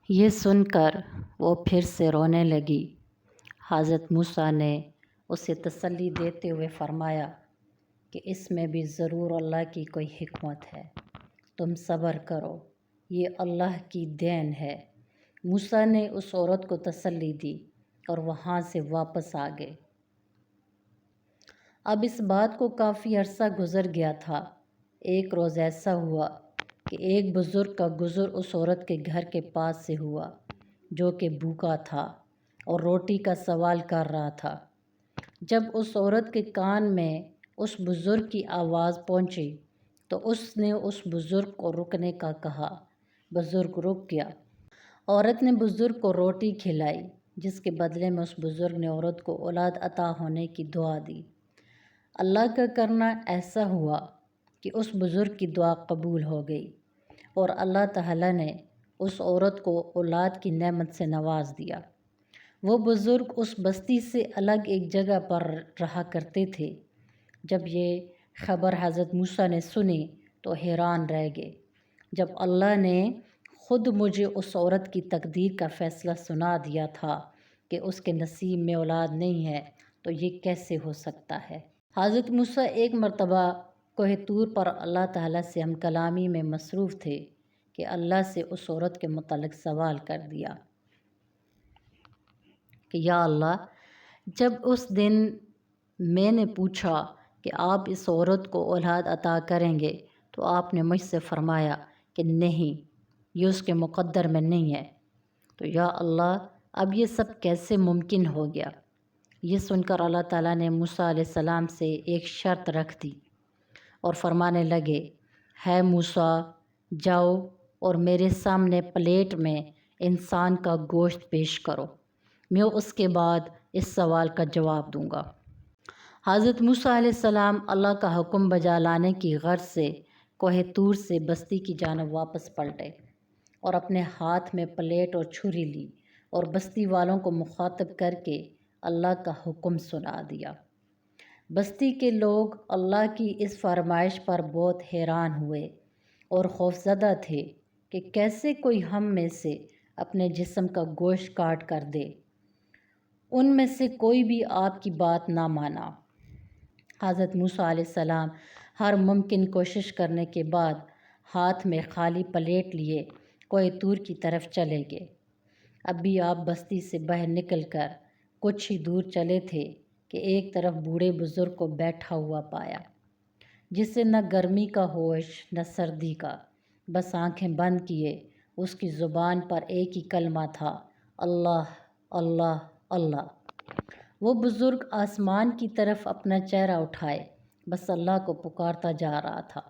یہ سن کر وہ پھر سے رونے لگی۔ حضرت موسیٰ نے اسے تسلی دیتے ہوئے فرمایا کہ اس میں بھی ضرور اللہ کی کوئی حکمت ہے، تم صبر کرو، یہ اللہ کی دین ہے۔ موسیٰ نے اس عورت کو تسلی دی اور وہاں سے واپس آ گئے۔ اب اس بات کو کافی عرصہ گزر گیا تھا۔ ایک روز ایسا ہوا کہ ایک بزرگ کا گزر اس عورت کے گھر کے پاس سے ہوا جو کہ بھوکا تھا اور روٹی کا سوال کر رہا تھا۔ جب اس عورت کے کان میں اس بزرگ کی آواز پہنچی تو اس نے اس بزرگ کو رکنے کا کہا۔ بزرگ رک گیا۔ عورت نے بزرگ کو روٹی کھلائی، جس کے بدلے میں اس بزرگ نے عورت کو اولاد عطا ہونے کی دعا دی۔ اللہ کا کرنا ایسا ہوا کہ اس بزرگ کی دعا قبول ہو گئی اور اللہ تعالیٰ نے اس عورت کو اولاد کی نعمت سے نواز دیا۔ وہ بزرگ اس بستی سے الگ ایک جگہ پر رہا کرتے تھے۔ جب یہ خبر حضرت موسیٰ نے سنی تو حیران رہ گئے۔ جب اللہ نے خود مجھے اس عورت کی تقدیر کا فیصلہ سنا دیا تھا کہ اس کے نصیب میں اولاد نہیں ہے تو یہ کیسے ہو سکتا ہے؟ حضرت موسیٰ ایک مرتبہ کوہ طور پر اللہ تعالیٰ سے ہم کلامی میں مصروف تھے کہ اللہ سے اس عورت کے متعلق سوال کر دیا کہ یا اللہ، جب اس دن میں نے پوچھا کہ آپ اس عورت کو اولاد عطا کریں گے تو آپ نے مجھ سے فرمایا کہ نہیں، یہ اس کے مقدر میں نہیں ہے، تو یا اللہ اب یہ سب کیسے ممکن ہو گیا؟ یہ سن کر اللہ تعالیٰ نے موسیٰ علیہ السلام سے ایک شرط رکھ دی اور فرمانے لگے، ہے موسیٰ، جاؤ اور میرے سامنے پلیٹ میں انسان کا گوشت پیش کرو، میں اس کے بعد اس سوال کا جواب دوں گا۔ حضرت موسیٰ علیہ السلام اللہ کا حکم بجا لانے کی غرض سے کوہ طور سے بستی کی جانب واپس پلٹے اور اپنے ہاتھ میں پلیٹ اور چھری لی اور بستی والوں کو مخاطب کر کے اللہ کا حکم سنا دیا۔ بستی کے لوگ اللہ کی اس فرمائش پر بہت حیران ہوئے اور خوفزدہ تھے کہ کیسے کوئی ہم میں سے اپنے جسم کا گوشت کاٹ کر دے۔ ان میں سے کوئی بھی آپ کی بات نہ مانا۔ حضرت موسیٰ علیہ السلام ہر ممکن کوشش کرنے کے بعد ہاتھ میں خالی پلیٹ لیے کوہ طور کی طرف چلے گئے۔ اب بھی آپ بستی سے باہر نکل کر کچھ ہی دور چلے تھے کہ ایک طرف بوڑھے بزرگ کو بیٹھا ہوا پایا، جسے نہ گرمی کا ہوش نہ سردی کا، بس آنکھیں بند کیے اس کی زبان پر ایک ہی کلمہ تھا، اللہ اللہ اللہ۔ وہ بزرگ آسمان کی طرف اپنا چہرہ اٹھائے بس اللہ کو پکارتا جا رہا تھا۔